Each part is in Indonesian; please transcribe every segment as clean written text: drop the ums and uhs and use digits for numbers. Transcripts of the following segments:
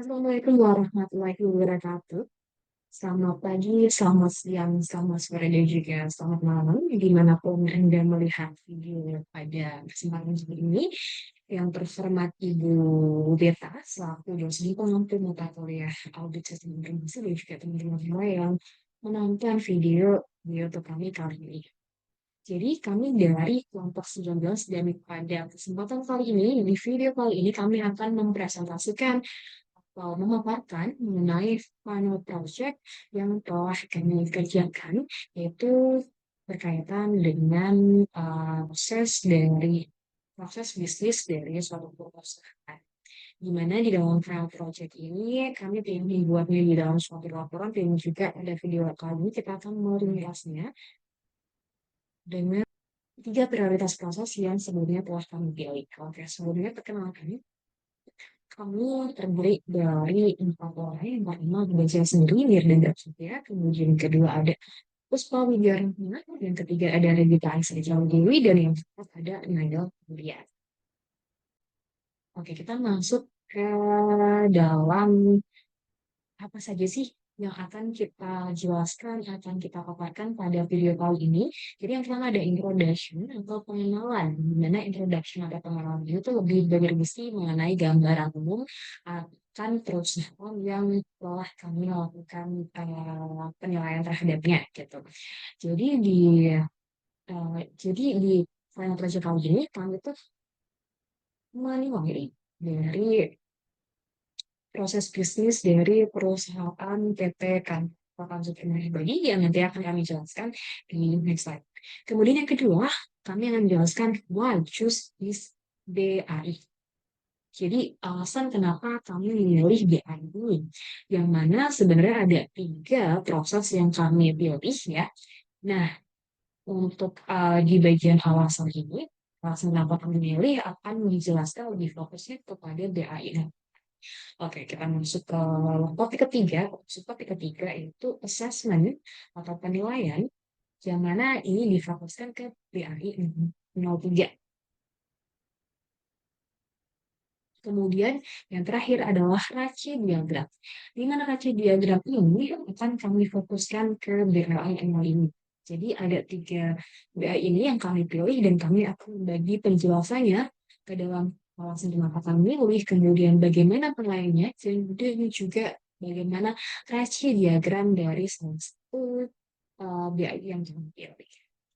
Assalamualaikum warahmatullahi wabarakatuh. Selamat pagi, selamat siang, selamat sore, dan juga selamat malam. Dimanapun Anda melihat video pada kesempatan seperti ini, yang terhormat Ibu Beta, selaku dosen pengampu mata kuliah audit sistem informasi, dan juga teman-teman semua yang menonton video untuk kami kali ini. Jadi kami dari kelompok 19 dan pada kesempatan kali ini, di video kali ini kami akan mempresentasikan atau memaparkan mengenai final project yang telah kami kerjakan, yaitu berkaitan dengan proses bisnis dari suatu perusahaan. Di mana di dalam final project ini kami ingin membuatnya di dalam suatu laporan dan juga ada video kali kita akan meringkasnya dengan tiga prioritas proses yang sebelumnya telah kami pilih. Oke, sebelumnya perkenalkan, kami terdiri dari empat orang. Yang pertama ada saya sendiri, Nirden Setia. Kemudian yang kedua ada Puspa Widyarahma. Yang ketiga ada Regita Aisyah Dewi. Dan yang keempat ada Nail Mulia. Oke, kita masuk ke dalam apa saja sih yang akan kita jelaskan, akan kita paparkan pada video kali ini. Jadi yang pertama ada introduction atau pengenalan. Di mana introduction atau pengenalan itu lebih berisi mengenai gambaran umum akan perusahaan yang telah kami lakukan penilaian terhadapnya gitu. Jadi di final project kali ini kami tuh menilai dari proses bisnis dari perusahaan PT Kantor Supernova Bagi yang nanti akan kami jelaskan di next slide. Kemudian yang kedua, kami akan menjelaskan why choose this BAI. Jadi alasan kenapa kami memilih BAI ini, yang mana sebenarnya ada tiga proses yang kami pilih ya. Nah, untuk di bagian alasan ini, alasan kenapa kami memilih akan dijelaskan lebih fokusnya kepada BAI. Oke, kita masuk ke topik ketiga. Topik ketiga itu assessment atau penilaian, yang mana ini difokuskan ke BAI 03. Kemudian yang terakhir adalah ratio diagram. Di mana ratio diagram ini akan kami fokuskan ke BAI 05. Jadi ada tiga BAI ini yang kami pilih dan kami akan membagi penjelasannya ke dalam alasan kenapa kami pilih, kemudian bagaimana penilaiannya, dan juga bagaimana ratio diagram dari salah satu BAI yang kami pilih.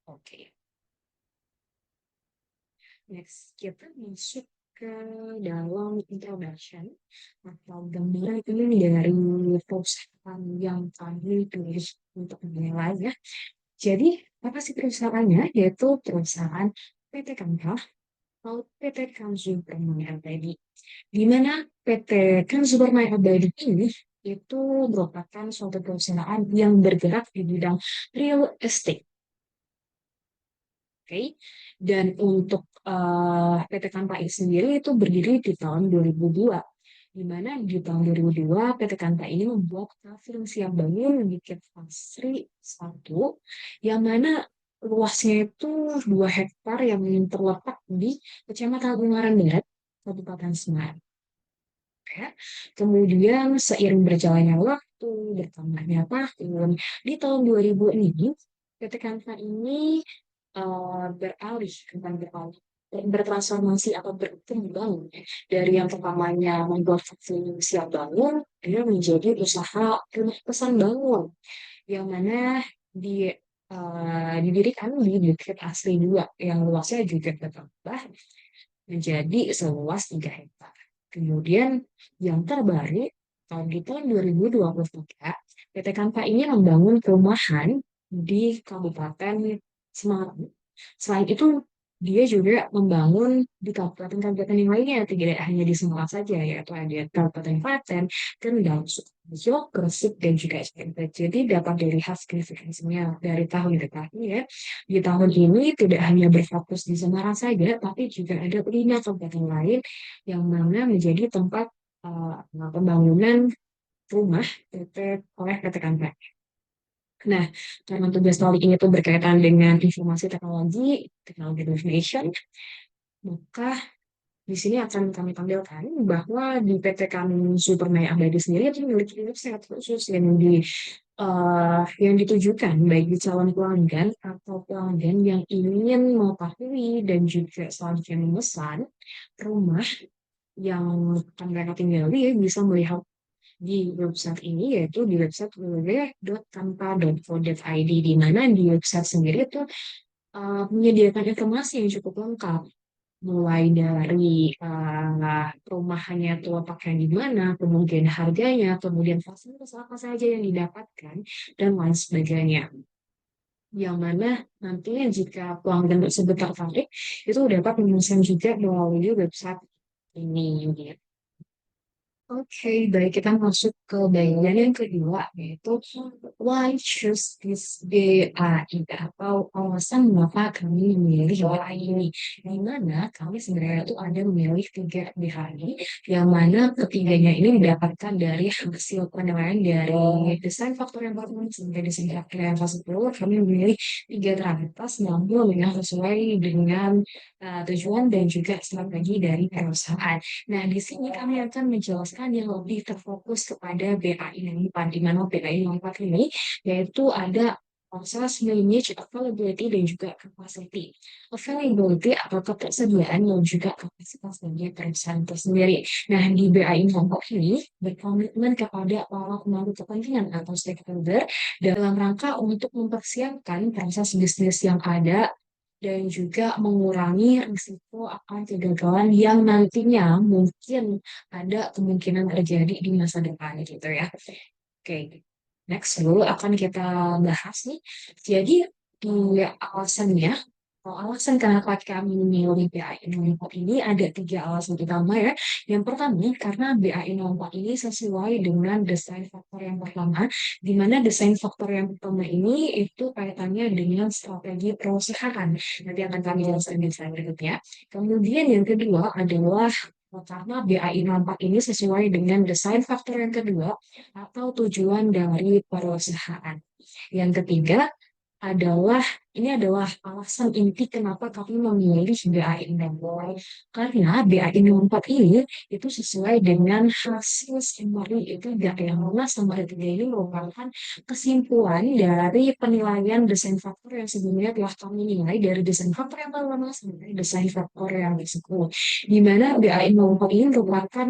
Oke, next kita masuk ke dalam introduction atau gambaran ini dari perusahaan yang kami pilih untuk menilai ya. Jadi, apa sih perusahaannya? Yaitu perusahaan PT Kampa atau PT Kanzu Permai Abadi. Di mana PT Kanzu Permai Abadi ini itu merupakan suatu perusahaan yang bergerak di bidang real estate. Oke. Dan untuk PT Kanpai sendiri itu berdiri di tahun 2002. Di mana di tahun 2002 PT Kanpai ini membuat film siap bangun di Pasri 1, yang mana luasnya itu 2 hektar yang terletak di Kecamatan Ungaran Barat, Kabupaten Semarang. Ya. Kemudian seiring berjalannya waktu, bertambahnya tahun, di tahun 2000 ini PT Kanva ini beralih, bukan beralih, bertransformasi atau berkembang ya. Dari yang pertamanya membuat vaksin siap bangun, dia menjadi usaha rumah pesan bangun, yang mana didirikan di Bukit Asri 2, yang luasnya juga bertambah menjadi seluas 3 hektar. Kemudian yang terbaru, di tahun 2023, PT Kanva ini membangun perumahan di Kabupaten Semarang. Selain itu, dia juga membangun di kabupaten-kabupaten yang lainnya, tidak hanya di Semarang saja, yaitu ada Kabupaten Klaten, Kendal, Sukoharjo, Gresik, dan juga SMP. Jadi dapat dilihat signifikansinya dari tahun ke tahun ya. Di tahun ini tidak hanya berfokus di Semarang saja, tapi juga ada 5 kabupaten lain yang mana menjadi tempat pembangunan rumah PT oleh PT Kanva. Nah, karena tugas kali ini tuh berkaitan dengan informasi teknologi, teknologi information, maka Di sini akan kami tampilkan bahwa di PT Kami Supermaya Abadi sendiri itu memiliki website khusus yang ditujukan bagi calon pelanggan atau pelanggan yang ingin mengetahui dan juga selanjutnya memesan rumah yang akan mereka tinggali bisa melihat di website ini, yaitu di website www.tanpa.co.id, di mana di website sendiri itu menyediakan informasi yang cukup lengkap, mulai dari perumahannya itu letaknya di mana, kemudian harganya, kemudian fasilitas apa saja yang didapatkan, dan lain sebagainya. Yang mana nantinya jika pelanggan tersebut tertarik, itu dapat memesan juga melalui website ini. Gitu. Oke, baik, kita masuk ke bagian yang kedua, yaitu why choose this BAI, atau alasan mengapa kami memilih BAI ini. Di mana kami sebenarnya itu ada memilih 3 BAI, yang mana ketiganya ini didapatkan dari hasil penilaian dari desain faktor yang pertama sampai desain faktor yang ke-10. Kami memilih 3 teratas, namun yang sesuai dengan tujuan dan juga strategi dari perusahaan. Nah, di sini kami akan menjelaskan yang lebih terfokus kepada BAI 4, di mana BAI 4 ini yaitu ada proses manage availability dan juga capacity. Availability atau ketersediaan dan juga kapasitas dari perusahaan itu sendiri. Nah, di BAI 4 ini berkomitmen kepada para pemangku kepentingan atau stakeholder dalam rangka untuk mempersiapkan proses bisnis yang ada dan juga mengurangi risiko akan kegagalan yang nantinya mungkin ada kemungkinan terjadi di masa depan gitu ya. Oke, next dulu akan kita bahas nih. Jadi di alasannya, alasan kenapa kami memilih BAI 04 ini ada 3 alasan utama ya. Yang pertama, karena BAI 04 ini sesuai dengan desain faktor yang pertama, di mana desain faktor yang pertama ini itu kaitannya dengan strategi perusahaan. Nanti akan kami jelaskan di slide berikutnya. Kemudian yang kedua adalah karena BAI 04 ini sesuai dengan desain faktor yang kedua atau tujuan dari perusahaan. Yang ketiga adalah ini adalah alasan inti kenapa kami memilih BAI 04. Karena BAI 04 ini itu sesuai dengan hasil summary itu yang mana summary 3 ini merupakan kesimpulan dari penilaian desain faktor yang sebelumnya telah kami nilai dari desain faktor yang pertama sampai desain faktor yang ke-10. Di mana BAI 04 ini merupakan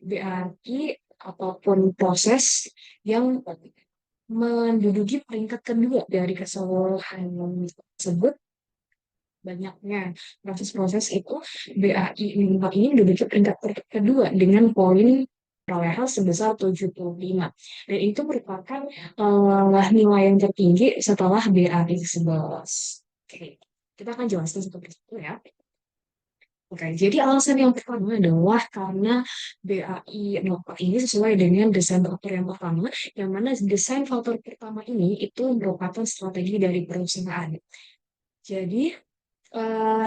BAI ataupun proses yang menduduki peringkat kedua dari keseluruhan tersebut. Banyaknya proses-proses itu, BAI 4 ini menduduki peringkat kedua dengan poin perolehan sebesar 75. Dan itu merupakan nilai yang tertinggi setelah BAI 11. Oke, kita akan jelaskan satu persatu ya. Oke, jadi alasan yang pertama adalah karena BAI 04 ini sesuai dengan desain faktor yang pertama, yang mana desain faktor pertama ini itu merupakan strategi dari perusahaan. Jadi,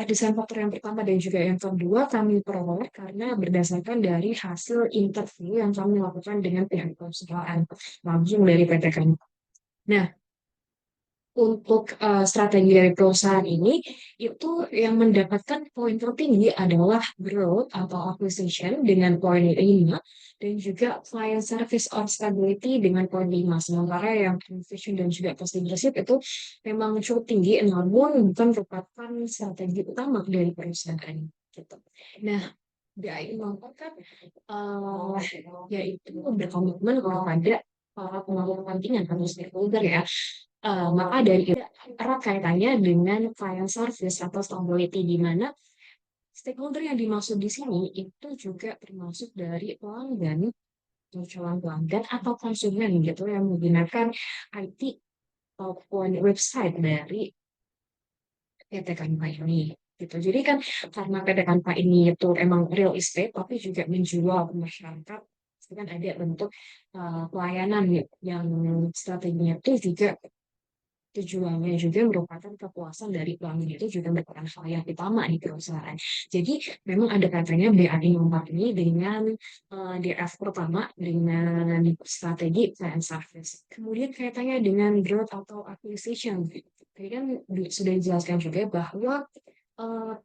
desain faktor yang pertama dan juga yang kedua kami peroleh karena berdasarkan dari hasil interview yang kami lakukan dengan pihak perusahaan, langsung dari PT kami. Nah, untuk strategi dari perusahaan ini itu yang mendapatkan poin tertinggi adalah growth atau acquisition dengan poin 5 dan juga client service or stability dengan poin 5. Sementara yang acquisition dan juga cost leadership itu memang cukup tinggi namun bukan merupakan strategi utama dari perusahaan gitu. Nah, BI melakukan yaitu berkomitmen kepada para pemangku kepentingan atau stakeholder ya. Maka dari itu erat kaitannya dengan client service atau stability, di mana stakeholder yang dimaksud di sini itu juga termasuk dari pelanggan atau calon pelanggan atau konsumen gitu yang menggunakan IT ataupun website dari PT Kanpa ini gitu. Jadi kan karena PT Kanpa ini itu emang real estate tapi juga menjual ke masyarakat, itu kan ada bentuk pelayanan yang strateginya itu juga tujuannya juga merupakan kepuasan dari pelanggan itu juga merupakan hal yang utama di perusahaan. Jadi memang ada kaitannya BAI 4 ini dengan DF pertama dengan strategi client service. Kemudian kaitannya dengan growth atau acquisition. Tadi kan sudah dijelaskan juga bahwa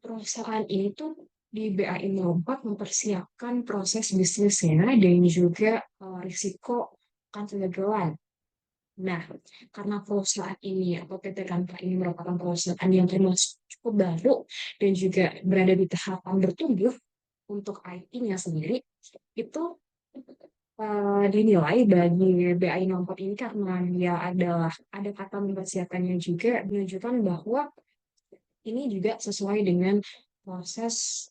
perusahaan ini tuh di BAI 04 mempersiapkan proses bisnisnya dan juga risiko kegagalan. Nah, karena perusahaan ini atau PT Kanpa ini merupakan perusahaan yang termasuk cukup baru dan juga berada di tahapan bertumbuh untuk IT-nya sendiri, itu dinilai bagi BAI nomor ini karena dia adalah ada kata mempersiapkannya juga menunjukkan bahwa ini juga sesuai dengan proses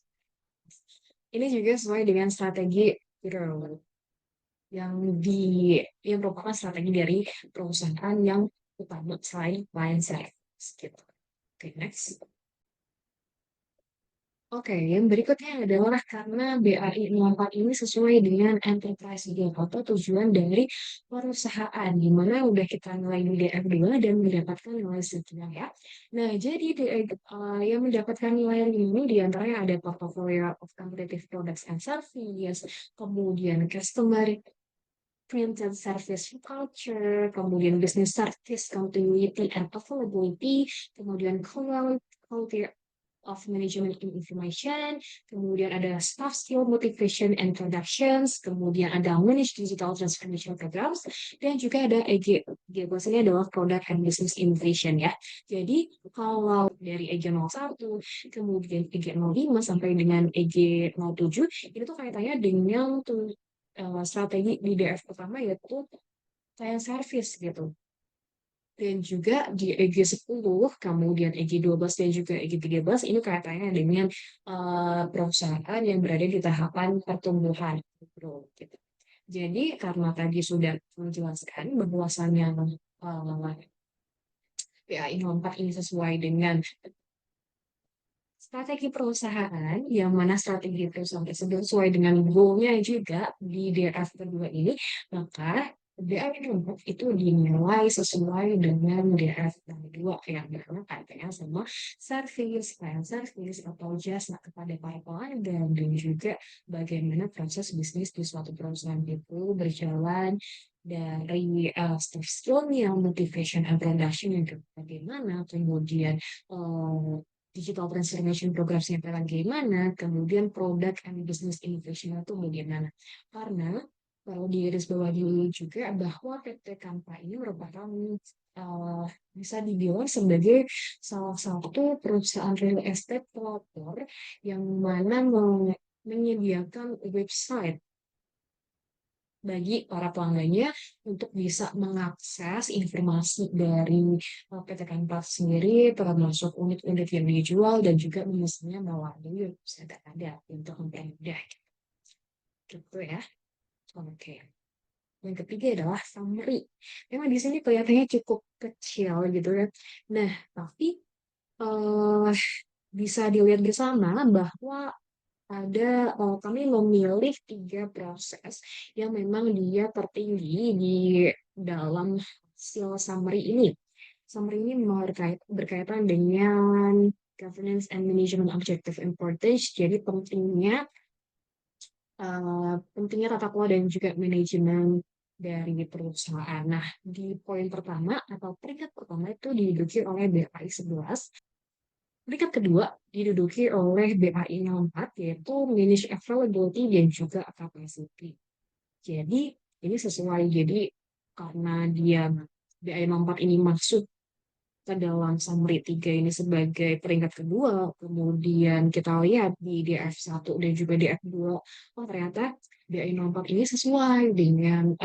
ini juga sesuai dengan strategi growth yang di yang merupakan strategi dari perusahaan yang utama selain client service gitu. Oke, next. Oke, yang berikutnya adalah karena BAI 04 ini sesuai dengan enterprise goal atau tujuan dari perusahaan, di mana udah kita nilai di DF2 dan mendapatkan nilai sekian ya. Nah, jadi yang mendapatkan nilai ini diantaranya ada portfolio of competitive products and services, kemudian customer printed service culture, kemudian business service continuity and availability, kemudian quality of management and information, kemudian ada staff skill motivation and productions, kemudian ada manage digital transformation programs, dan juga ada EG. EG ini adalah product and business innovation ya. Jadi kalau dari EG 01, kemudian EG 05 sampai dengan EG 07, itu tuh kaitannya dengan strategi di DF pertama yaitu client service gitu. Dan juga di EG 10, kemudian EG 12 dan juga EG 13 ini kaitannya dengan perusahaan yang berada di tahapan pertumbuhan gitu. Jadi karena tadi sudah menjelaskan bahwasannya PAI 04 ini sesuai dengan strategi perusahaan, yang mana strategi perusahaan tersebut sesuai dengan goal-nya juga di DF kedua ini, maka DF keempat itu dinilai sesuai dengan DF kedua yang dimana kaitannya sama service, client service, atau jasa kepada para pelanggan, dan juga bagaimana proses bisnis di suatu perusahaan itu berjalan dari staff skill-nya, motivation and production yang bagaimana, kemudian digital transformation programs yang bagaimana, kemudian product and business innovation itu bagaimana. Karena kalau di garis bawah dulu juga bahwa PT Kampa ini merupakan bisa dibilang sebagai salah satu perusahaan real estate pelopor yang mana menyediakan website bagi para pelanggannya untuk bisa mengakses informasi dari PT Kanpas sendiri, termasuk unit-unit yang dijual dan juga misalnya melalui website yang ada untuk mempermudah gitu ya. Oke. Yang ketiga adalah summary. Memang di sini kelihatannya cukup kecil gitu ya. Nah, tapi eh, bisa dilihat bersama bahwa kami memilih 3 proses yang memang dia tertinggi di dalam hasil summary ini. Summary ini berkaitan dengan governance and management objective importance. Jadi pentingnya tata kelola dan juga manajemen dari perusahaan. Nah, di poin pertama atau peringkat pertama itu diduduki oleh BAI 11. Peringkat kedua diduduki oleh BAI 04, yaitu manage availability dan juga capacity. Jadi ini sesuai, jadi karena dia BAI 04 ini masuk ke dalam summary 3 ini sebagai peringkat kedua, kemudian kita lihat di DF1 dan juga DF2, oh ternyata BAI 04 ini sesuai dengan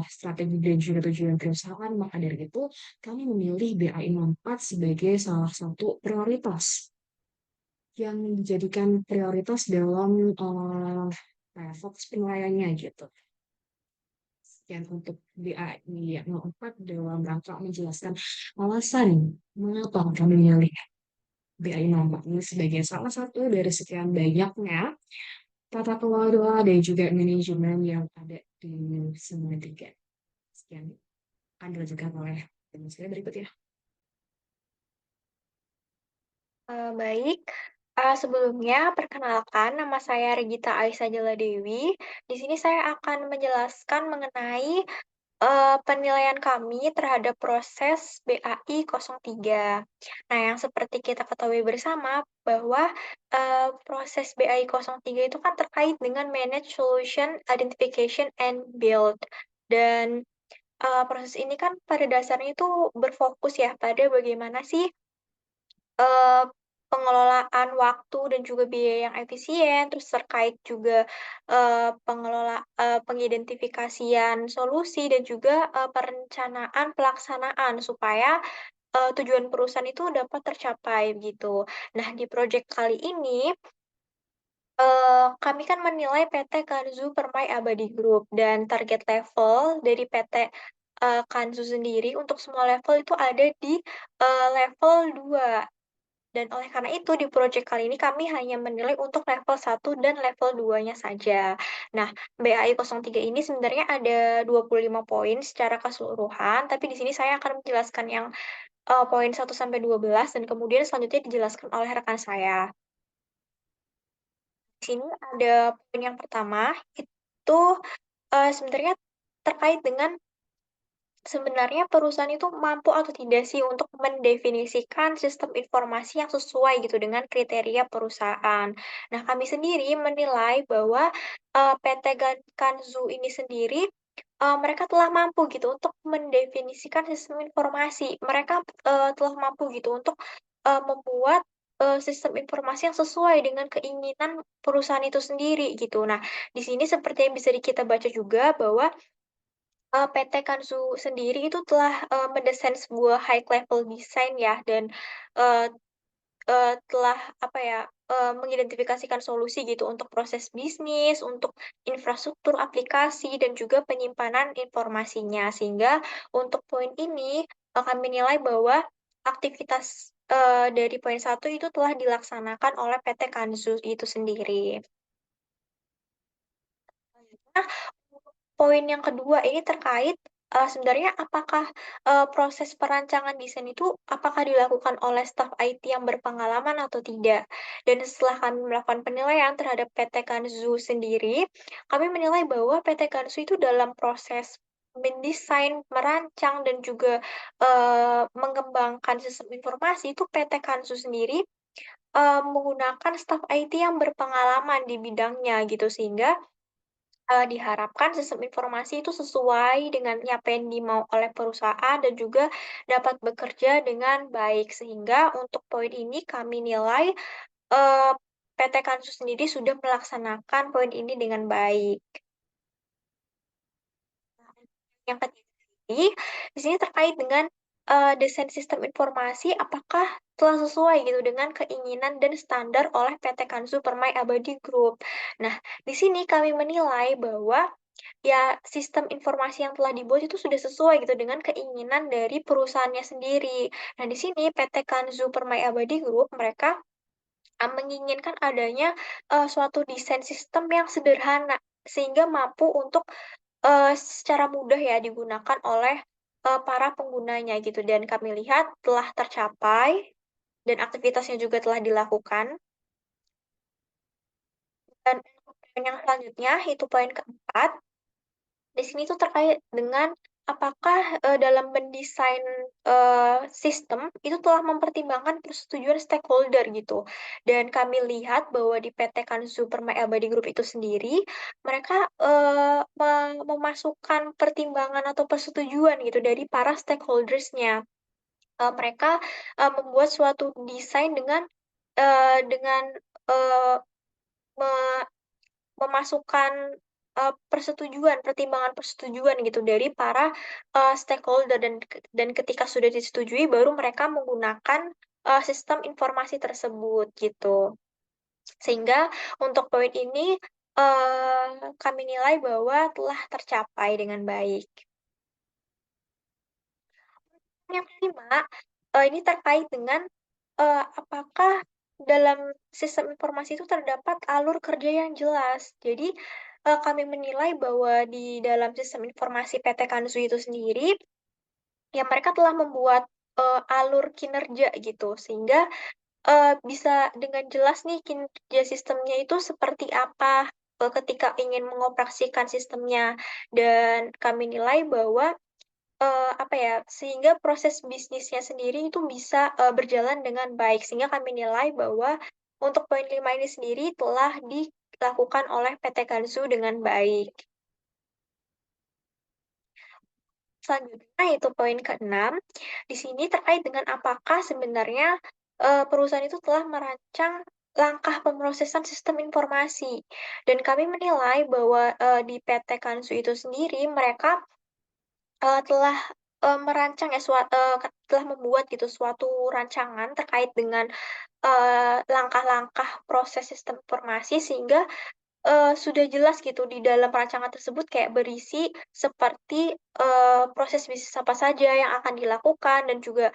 strategi dan juga tujuan perusahaan, maka dari itu kami memilih BAI 04 sebagai salah satu prioritas yang dijadikan prioritas dalam fokus penilaiannya gitu. Sekian untuk BAI 04 dalam rangka menjelaskan alasan mengapa kami memilih BAI 04 ini sebagai salah satu dari sekian banyaknya tata kelola dan juga manajemen yang ada di semua tiga. Sekian akan dilanjutkan oleh demonstrasi berikut ya. Baik, sebelumnya perkenalkan nama saya Regita Aisyah Jaladewi. Di sini saya akan menjelaskan mengenai penilaian kami terhadap proses BAI 03. Nah, yang seperti kita ketahui bersama bahwa proses BAI 03 itu kan terkait dengan Manage Solution Identification and Build. Dan proses ini kan pada dasarnya itu berfokus ya pada bagaimana sih eh, pengelolaan waktu dan juga biaya yang efisien, terus terkait juga pengidentifikasian solusi dan juga perencanaan pelaksanaan supaya tujuan perusahaan itu dapat tercapai gitu. Nah, di proyek kali ini kami kan menilai PT Kanzu Permai Abadi Group dan target level dari PT Kanzu sendiri untuk semua level itu ada di level 2. Dan oleh karena itu, di proyek kali ini kami hanya menilai untuk level 1 dan level 2-nya saja. Nah, BAI 03 ini sebenarnya ada 25 poin secara keseluruhan, tapi di sini saya akan menjelaskan yang poin 1 sampai 12 dan kemudian selanjutnya dijelaskan oleh rekan saya. Di sini ada poin yang pertama, itu sebenarnya terkait dengan sebenarnya perusahaan itu mampu atau tidak sih untuk mendefinisikan sistem informasi yang sesuai gitu dengan kriteria perusahaan. Nah, kami sendiri menilai bahwa PT Kanzu ini sendiri mereka telah mampu gitu untuk mendefinisikan sistem informasi. Mereka telah mampu gitu untuk membuat sistem informasi yang sesuai dengan keinginan perusahaan itu sendiri gitu. Nah, di sini seperti yang bisa kita baca juga bahwa PT Kanzu sendiri itu telah mendesain sebuah high level design ya dan eh, telah apa ya mengidentifikasikan solusi gitu untuk proses bisnis, untuk infrastruktur aplikasi dan juga penyimpanan informasinya sehingga untuk poin ini kami nilai bahwa aktivitas dari poin 1 itu telah dilaksanakan oleh PT Kanzu itu sendiri. Nah, poin yang kedua ini terkait sebenarnya apakah proses perancangan desain itu apakah dilakukan oleh staf IT yang berpengalaman atau tidak. Dan setelah kami melakukan penilaian terhadap PT Kanzu sendiri, kami menilai bahwa PT Kanzu itu dalam proses mendesain, merancang, dan juga mengembangkan sistem informasi itu PT Kanzu sendiri menggunakan staf IT yang berpengalaman di bidangnya gitu sehingga diharapkan sistem informasi itu sesuai dengan apa yang dimau oleh perusahaan dan juga dapat bekerja dengan baik. Sehingga untuk poin ini kami nilai eh, PT Kansu sendiri sudah melaksanakan poin ini dengan baik. Yang ketiga ini, di sini terkait dengan desain sistem informasi apakah telah sesuai gitu dengan keinginan dan standar oleh PT Kansu Permai Abadi Group. Nah, di sini kami menilai bahwa ya sistem informasi yang telah dibuat itu sudah sesuai gitu dengan keinginan dari perusahaannya sendiri. Nah, di sini PT Kanzu Permai Abadi Group mereka menginginkan adanya suatu desain sistem yang sederhana sehingga mampu untuk secara mudah ya digunakan oleh para penggunanya gitu. Dan kami lihat telah tercapai dan aktivitasnya juga telah dilakukan. Dan poin yang selanjutnya itu poin keempat. Di sini tuh terkait dengan apakah dalam mendesain sistem itu telah mempertimbangkan persetujuan stakeholder gitu. Dan kami lihat bahwa di PT Kanzu Permai Abadi Group itu sendiri, mereka memasukkan pertimbangan atau persetujuan gitu dari para stakeholdersnya. Mereka membuat suatu desain dengan eh, me- memasukkan persetujuan, pertimbangan persetujuan gitu dari para stakeholder dan ketika sudah disetujui baru mereka menggunakan sistem informasi tersebut gitu. Sehingga untuk poin ini kami nilai bahwa telah tercapai dengan baik. Yang kelima, ini terkait dengan apakah dalam sistem informasi itu terdapat alur kerja yang jelas. Jadi, kami menilai bahwa di dalam sistem informasi PT Kanzu itu sendiri, ya mereka telah membuat alur kinerja gitu, sehingga bisa dengan jelas nih kinerja sistemnya itu seperti apa. ketika ingin mengoperasikan sistemnya. Dan kami nilai bahwa apa ya, sehingga proses bisnisnya sendiri itu bisa berjalan dengan baik. Sehingga kami nilai bahwa untuk poin 5 ini sendiri telah dilakukan oleh PT Kansu dengan baik. Selanjutnya itu poin ke-6. Di sini terkait dengan apakah sebenarnya perusahaan itu telah merancang langkah pemrosesan sistem informasi. Dan kami menilai bahwa di PT Kansu itu sendiri mereka telah merancang ya telah membuat gitu suatu rancangan terkait dengan langkah-langkah proses sistem informasi sehingga sudah jelas gitu di dalam rancangan tersebut kayak berisi seperti, proses bisnis apa saja yang akan dilakukan dan juga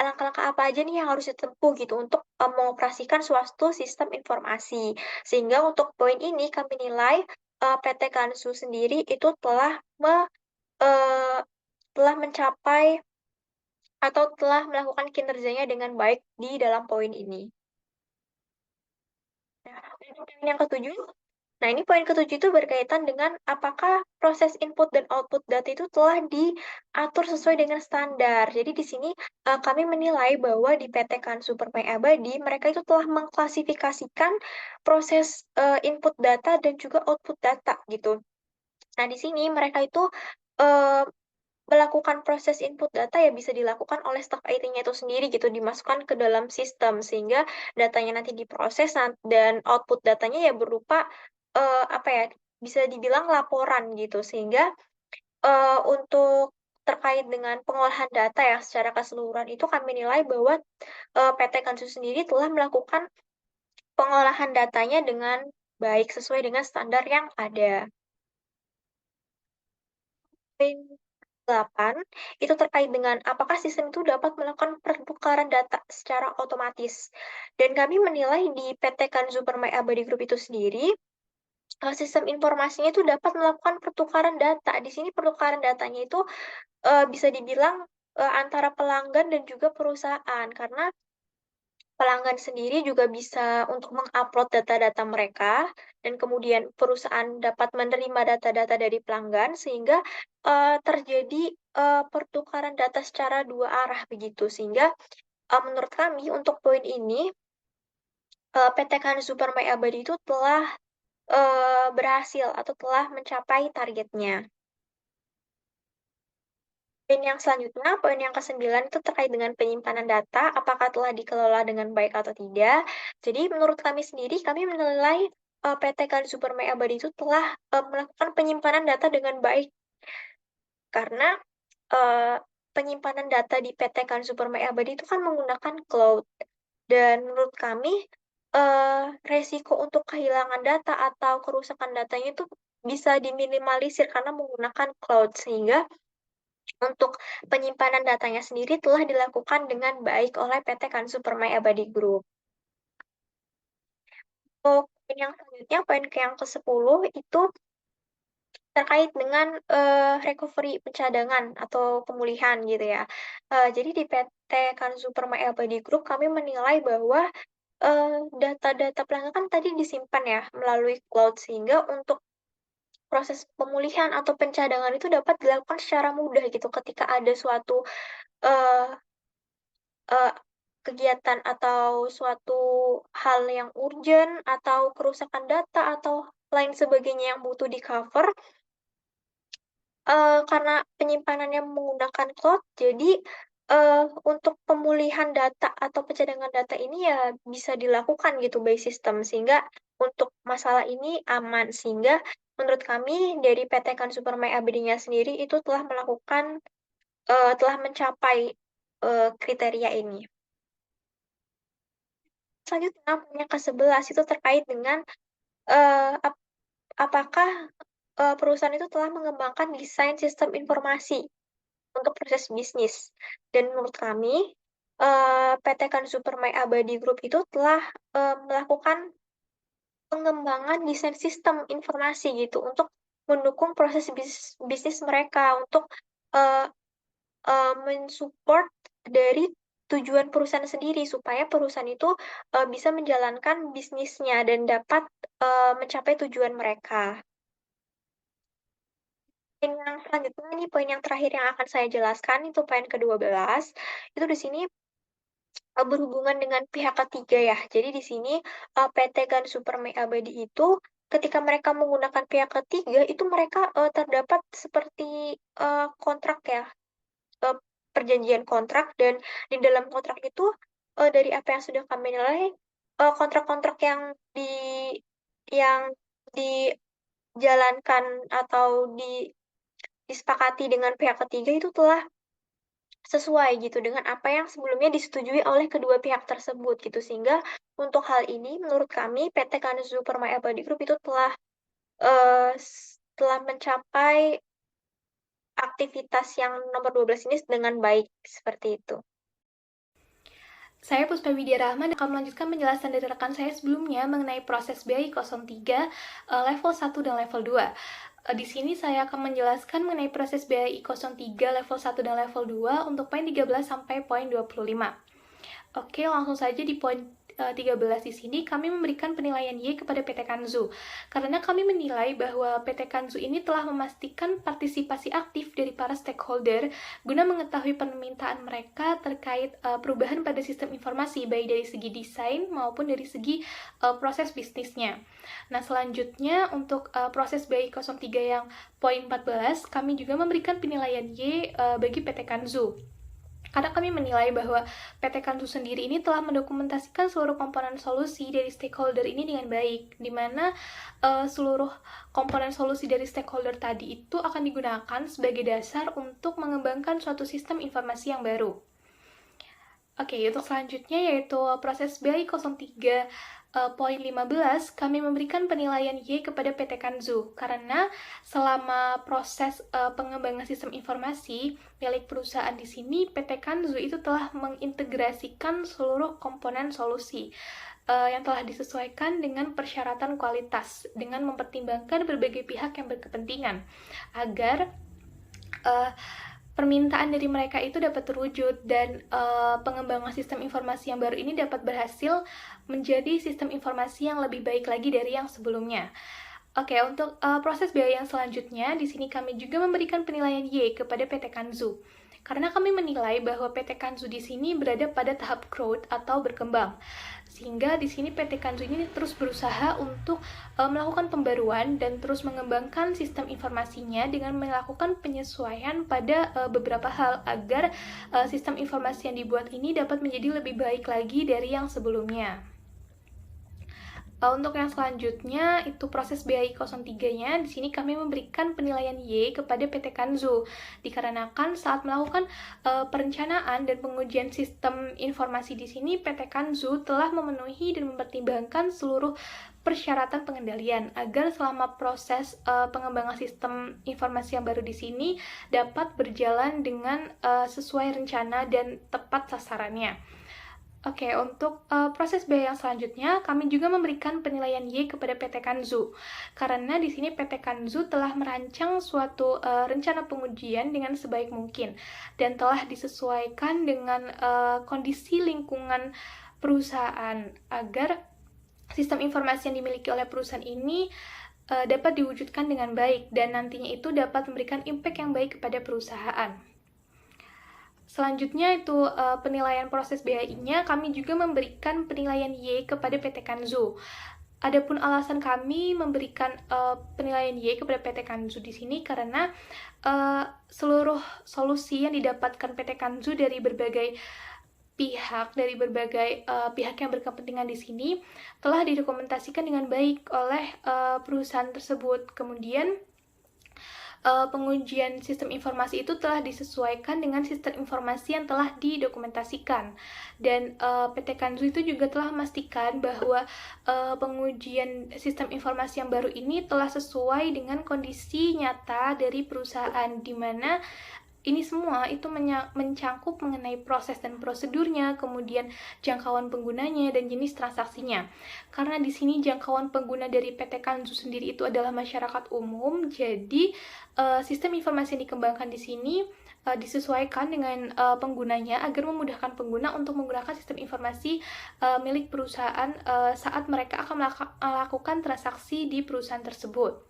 langkah-langkah apa aja nih yang harus ditempuh gitu untuk, mengoperasikan suatu sistem informasi. Sehingga untuk poin ini kami nilai, PT Kansu sendiri itu eee, telah mencapai atau telah melakukan kinerjanya dengan baik di dalam poin ini. Nah, untuk poin yang ketujuh. Nah, ini poin ketujuh itu berkaitan dengan apakah proses input dan output data itu telah diatur sesuai dengan standar. Jadi di sini kami menilai bahwa di PT Kansu Permai Abadi mereka itu telah mengklasifikasikan proses input data dan juga output data gitu. Nah, di sini mereka itu eh, melakukan proses input data ya bisa dilakukan oleh staf IT-nya itu sendiri gitu, dimasukkan ke dalam sistem sehingga datanya nanti diproses dan output datanya ya berupa apa ya, bisa dibilang laporan gitu. Sehingga untuk terkait dengan pengolahan data ya secara keseluruhan itu kami nilai bahwa PT Kansu sendiri telah melakukan pengolahan datanya dengan baik sesuai dengan standar yang ada. Poin 8 itu terkait dengan apakah sistem itu dapat melakukan pertukaran data secara otomatis. Dan kami menilai di PT Kanzu Permai Abadi Group itu sendiri, sistem informasinya itu dapat melakukan pertukaran data. Di sini pertukaran datanya itu bisa dibilang antara pelanggan dan juga perusahaan, karena pelanggan sendiri juga bisa untuk mengupload data-data mereka, dan kemudian perusahaan dapat menerima data-data dari pelanggan, sehingga terjadi pertukaran data secara dua arah begitu. Sehingga menurut kami untuk poin ini, PT Kan Supermai Abadi itu telah berhasil atau telah mencapai targetnya. Poin yang selanjutnya, poin yang ke-9 itu terkait dengan penyimpanan data, apakah telah dikelola dengan baik atau tidak. Jadi menurut kami sendiri, kami menilai PT Kan Supermai Abadi itu telah melakukan penyimpanan data dengan baik, karena eh, penyimpanan data di PT Kan Supermai Abadi itu kan menggunakan cloud. Dan menurut kami, resiko untuk kehilangan data atau kerusakan datanya itu bisa diminimalisir karena menggunakan cloud, sehingga untuk penyimpanan datanya sendiri telah dilakukan dengan baik oleh PT Kansu Permai Abadi Group. Untuk poin yang selanjutnya, poin yang ke-10 itu terkait dengan recovery pencadangan atau pemulihan gitu ya. Jadi di PT Kansu Permai Abadi Group kami menilai bahwa data-data pelanggan kan tadi disimpan ya melalui cloud, sehingga untuk proses pemulihan atau pencadangan itu dapat dilakukan secara mudah gitu ketika ada suatu eh, eh, kegiatan atau suatu hal yang urgent atau kerusakan data atau lain sebagainya yang butuh di cover, karena penyimpanannya menggunakan cloud, jadi untuk pemulihan data atau pencadangan data ini ya bisa dilakukan gitu by system, sehingga untuk masalah ini aman. Sehingga menurut kami dari PT Consumer Abdi-nya sendiri itu telah melakukan telah mencapai kriteria ini. Selanjutnya, poin yang ke-11 itu terkait dengan apakah perusahaan itu telah mengembangkan desain sistem informasi untuk proses bisnis. Dan menurut kami, PT Kan Supermai Abadi Group itu telah melakukan pengembangan desain sistem informasi gitu untuk mendukung proses bisnis mereka, untuk uh, mensupport dari tujuan perusahaan sendiri supaya perusahaan itu bisa menjalankan bisnisnya dan dapat mencapai tujuan mereka. Poin yang selanjutnya nih, poin yang terakhir yang akan saya jelaskan itu poin ke-12. Itu di sini berhubungan dengan pihak ketiga ya. Jadi di sini PT Gan Supermai Abadi itu ketika mereka menggunakan pihak ketiga itu mereka terdapat seperti kontrak ya, eh, perjanjian kontrak, dan di dalam kontrak itu dari apa yang sudah kami nilai kontrak-kontrak yang dijalankan atau disepakati dengan pihak ketiga itu telah sesuai gitu dengan apa yang sebelumnya disetujui oleh kedua pihak tersebut gitu, sehingga untuk hal ini menurut kami PT Kanzu Permai Abadi Group itu telah mencapai aktivitas yang nomor 12 ini dengan baik seperti itu. Saya Puspa Widya Rahman akan melanjutkan penjelasan dari rekan saya sebelumnya mengenai proses BI 03 level 1 dan level 2. Di sini saya akan menjelaskan mengenai proses BI 03 level 1 dan level 2 untuk poin 13 sampai poin 25. Oke, langsung saja di poin 13 di sini kami memberikan penilaian Y kepada PT Kanzu karena kami menilai bahwa PT Kanzu ini telah memastikan partisipasi aktif dari para stakeholder guna mengetahui permintaan mereka terkait perubahan pada sistem informasi baik dari segi desain maupun dari segi proses bisnisnya. Nah, selanjutnya untuk proses BI 03 yang poin 14 kami juga memberikan penilaian Y bagi PT Kanzu. Karena kami menilai bahwa PT Kanzu sendiri ini telah mendokumentasikan seluruh komponen solusi dari stakeholder ini dengan baik, di mana seluruh komponen solusi dari stakeholder tadi itu akan digunakan sebagai dasar untuk mengembangkan suatu sistem informasi yang baru. Oke, untuk selanjutnya yaitu proses BI 03 poin 15, kami memberikan penilaian Y kepada PT Kanzu karena selama proses pengembangan sistem informasi milik perusahaan di sini, PT Kanzu itu telah mengintegrasikan seluruh komponen solusi yang telah disesuaikan dengan persyaratan kualitas dengan mempertimbangkan berbagai pihak yang berkepentingan agar permintaan dari mereka itu dapat terwujud dan pengembangan sistem informasi yang baru ini dapat berhasil menjadi sistem informasi yang lebih baik lagi dari yang sebelumnya. Oke, untuk proses biaya yang selanjutnya, di sini kami juga memberikan penilaian Y kepada PT Kanzu. Karena kami menilai bahwa PT Kanzu di sini berada pada tahap growth atau berkembang. Sehingga di sini PT Kanzu ini terus berusaha untuk melakukan pembaruan dan terus mengembangkan sistem informasinya dengan melakukan penyesuaian pada beberapa hal agar sistem informasi yang dibuat ini dapat menjadi lebih baik lagi dari yang sebelumnya. Untuk yang selanjutnya itu proses BI 03-nya. Di sini kami memberikan penilaian Y kepada PT Kanzu dikarenakan saat melakukan perencanaan dan pengujian sistem informasi di sini PT Kanzu telah memenuhi dan mempertimbangkan seluruh persyaratan pengendalian agar selama proses pengembangan sistem informasi yang baru di sini dapat berjalan dengan sesuai rencana dan tepat sasarannya. Oke, untuk proses biaya yang selanjutnya, kami juga memberikan penilaian Y kepada PT Kanzu. Karena di sini PT Kanzu telah merancang suatu rencana pengujian dengan sebaik mungkin dan telah disesuaikan dengan kondisi lingkungan perusahaan agar sistem informasi yang dimiliki oleh perusahaan ini dapat diwujudkan dengan baik dan nantinya itu dapat memberikan impact yang baik kepada perusahaan. Selanjutnya itu penilaian proses BI-nya, kami juga memberikan penilaian Y kepada PT Kanzu. Adapun alasan kami memberikan penilaian Y kepada PT Kanzu di sini karena seluruh solusi yang didapatkan PT Kanzu dari berbagai pihak yang berkepentingan di sini telah didokumentasikan dengan baik oleh perusahaan tersebut. Kemudian pengujian sistem informasi itu telah disesuaikan dengan sistem informasi yang telah didokumentasikan dan PT Kanzu itu juga telah memastikan bahwa pengujian sistem informasi yang baru ini telah sesuai dengan kondisi nyata dari perusahaan, di mana ini semua itu mencangkup mengenai proses dan prosedurnya, kemudian jangkauan penggunanya dan jenis transaksinya. Karena di sini jangkauan pengguna dari PT Kanzu sendiri itu adalah masyarakat umum, jadi sistem informasi yang dikembangkan di sini disesuaikan dengan penggunanya agar memudahkan pengguna untuk menggunakan sistem informasi milik perusahaan saat mereka akan melakukan transaksi di perusahaan tersebut.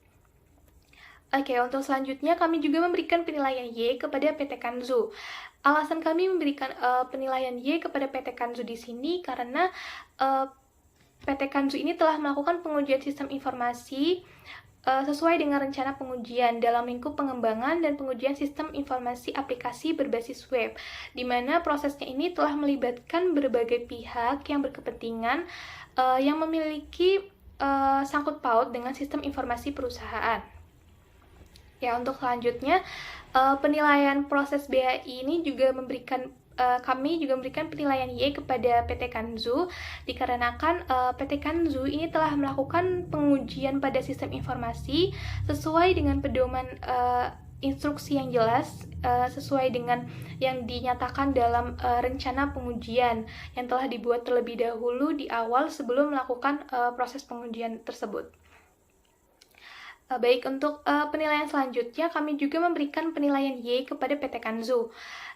Oke, untuk selanjutnya kami juga memberikan penilaian Y kepada PT Kanzu. Alasan kami memberikan penilaian Y kepada PT Kanzu di sini karena PT Kanzu ini telah melakukan pengujian sistem informasi sesuai dengan rencana pengujian dalam lingkup pengembangan dan pengujian sistem informasi aplikasi berbasis web, di mana prosesnya ini telah melibatkan berbagai pihak yang berkepentingan yang memiliki sangkut paut dengan sistem informasi perusahaan. Ya, untuk selanjutnya, penilaian proses BAI ini juga kami juga memberikan penilaian Y kepada PT Kanzu dikarenakan PT Kanzu ini telah melakukan pengujian pada sistem informasi sesuai dengan pedoman instruksi yang jelas sesuai dengan yang dinyatakan dalam rencana pengujian yang telah dibuat terlebih dahulu di awal sebelum melakukan proses pengujian tersebut. Baik, untuk penilaian selanjutnya, kami juga memberikan penilaian Y kepada PT Kanzu.